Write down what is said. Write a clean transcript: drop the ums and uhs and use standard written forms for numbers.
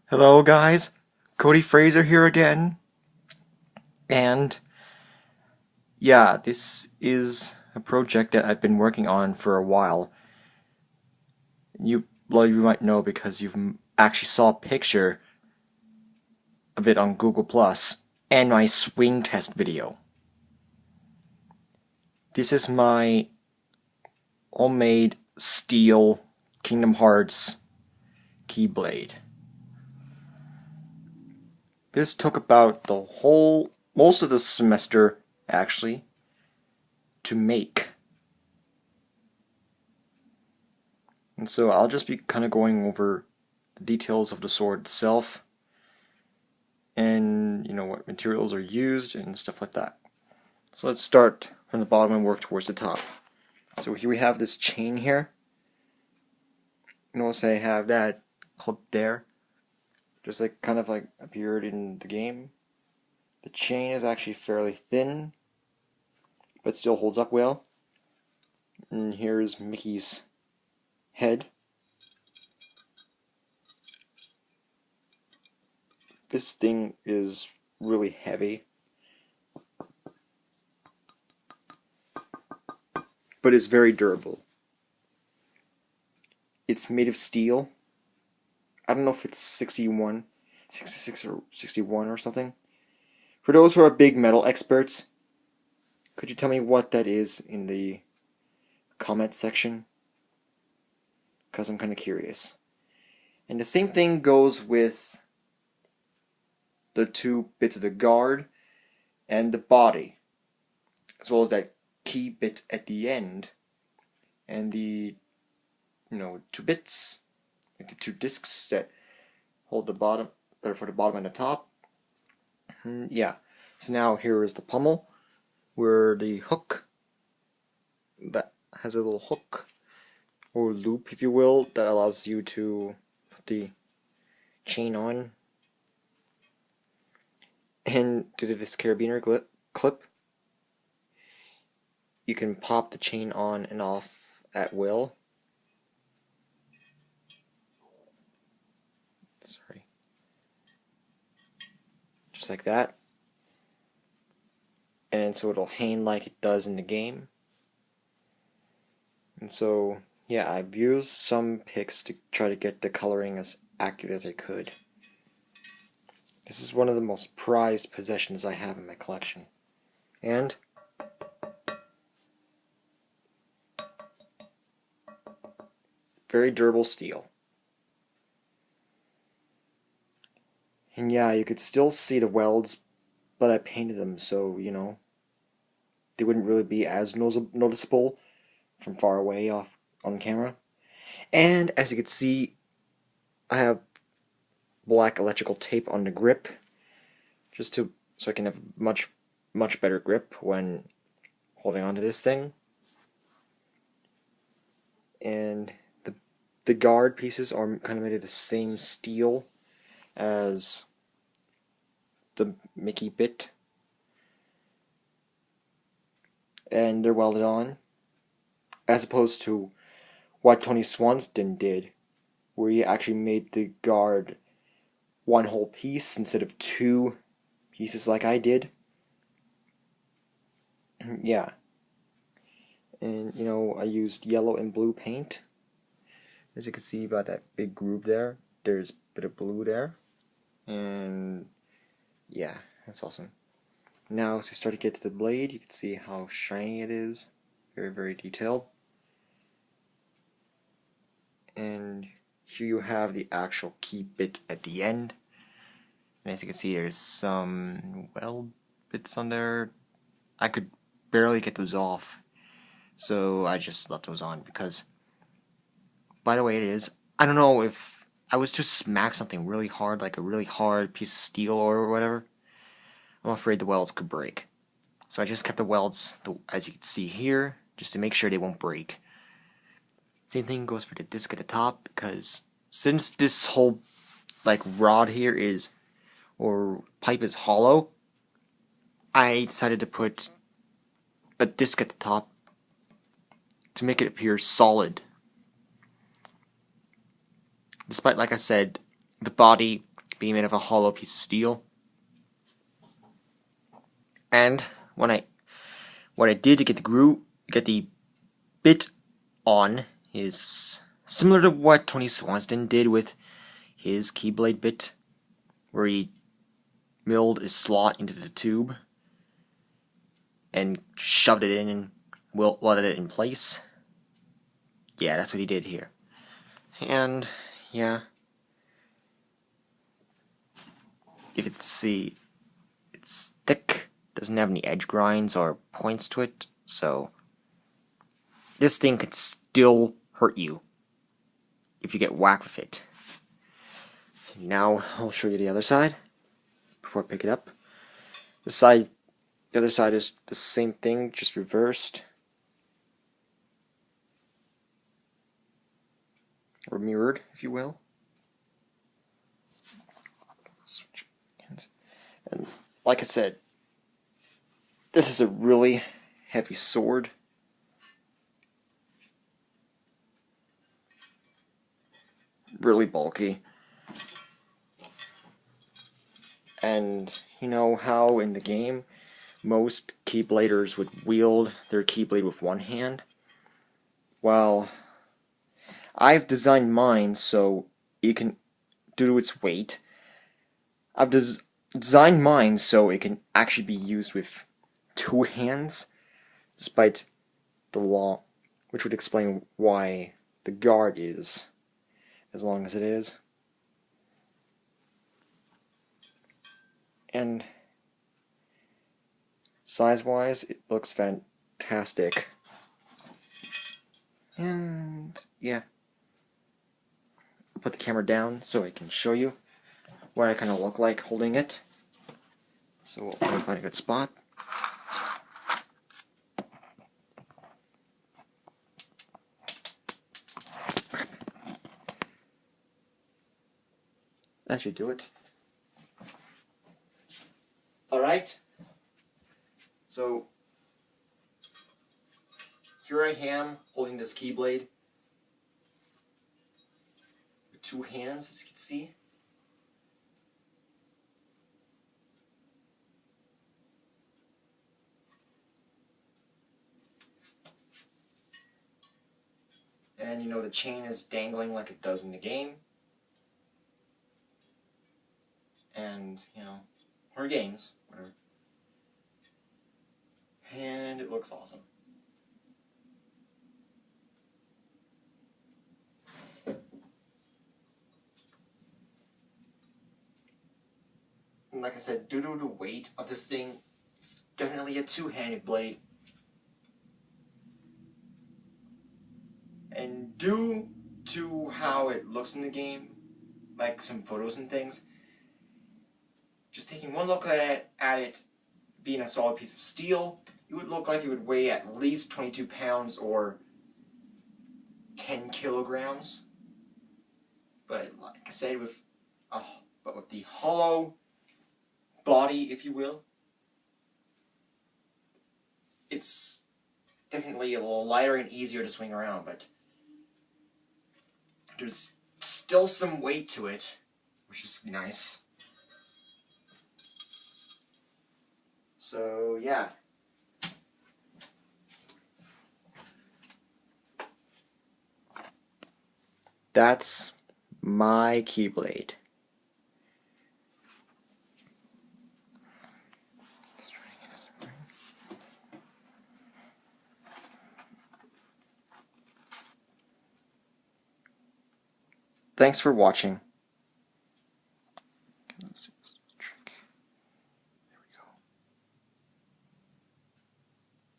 Hello guys, Cody Fraser here again, and yeah, this is a project that I've been working on for a while. A lot of you might know because you've actually saw a picture of it on Google Plus and my swing test video. This is my homemade steel Kingdom Hearts KeyBlade. This took about most of the semester actually to make. And so I'll just be kind of going over the details of the sword itself and what materials are used and stuff like that. So let's start from the bottom and work towards the top. So here we have this chain here. Notice I have that clip there, just like kind of like appeared in the game. The chain is actually fairly thin, but still holds up well. And here's Mickey's head. This thing is really heavy, but it's very durable. It's made of steel. I don't know if it's 61, 66 or 61 or something. For those who are big metal experts, could you tell me what that is in the comment section? Because I'm kind of curious. And the same thing goes with the two bits of the guard and the body, as well as that key bit at the end, and the two bits, like the two discs that hold the bottom, or for the bottom and the top. Yeah. So now here is the pommel, where the hook that has a little hook or loop, if you will, that allows you to put the chain on. And due to this carabiner clip, you can pop the chain on and off at will. Sorry. Just like that. And so it'll hang like it does in the game. And so, yeah, I've used some pics to try to get the coloring as accurate as I could. This is one of the most prized possessions I have in my collection. And very durable steel. And yeah, you could still see the welds, but I painted them so, they wouldn't really be as noticeable from far away off on camera. And as you can see, I have black electrical tape on the grip, so I can have much better grip when holding onto this thing. And the guard pieces are kind of made of the same steel as the Mickey bit, and they're welded on, as opposed to what Tony Swanston did, where he actually made the guard one whole piece instead of two pieces like I did. Yeah. And I used yellow and blue paint. As you can see about that big groove there, there's a bit of blue there. And yeah, that's awesome. Now as we start to get to the blade, you can see how shiny it is. Very, very detailed. And here you have the actual key bit at the end. And as you can see, there's some weld bits on there. I could barely get those off, so I just left those on because, by the way, I don't know if I was to smack something really hard, like a really hard piece of steel or whatever, I'm afraid the welds could break. So I just kept the welds, as you can see here, just to make sure they won't break. Same thing goes for the disc at the top, because since this whole rod here or pipe is hollow, I decided to put a disc at the top to make it appear solid. Despite, like I said, the body being made of a hollow piece of steel. And what I did to get the bit on is similar to what Tony Swanston did with his KeyBlade bit, where he milled a slot into the tube and shoved it in and welded it in place. Yeah, that's what he did here. And yeah, if it's thick, doesn't have any edge grinds or points to it, so this thing could still hurt you if you get whacked with it. Now I'll show you the other side before I pick it up. The other side is the same thing, just reversed. Or mirrored, if you will. Switch hands. And like I said, this is a really heavy sword. Really bulky. And you know how in the game most keybladers would wield their keyblade with one hand? Well, I've designed mine so it can, due to its weight, I've designed mine so it can actually be used with two hands, despite the law, which would explain why the guard is as long as it is. And size-wise, it looks fantastic. And yeah, I'll put the camera down so I can show you what I kind of look like holding it. So we'll find a good spot. That should do it. Alright, so here I am holding this KeyBlade with two hands, as you can see. And you know the chain is dangling like it does in the game. And, you know, or games, whatever. And it looks awesome. And like I said, due to the weight of this thing, it's definitely a two-handed blade. And due to how it looks in the game, like some photos and things, just taking one look at it being a solid piece of steel, it would look like it would weigh at least 22 pounds or 10 kilograms. But like I said, with the hollow body, if you will, it's definitely a little lighter and easier to swing around, but there's still some weight to it, which is nice. So, yeah. That's my KeyBlade. Thanks for watching.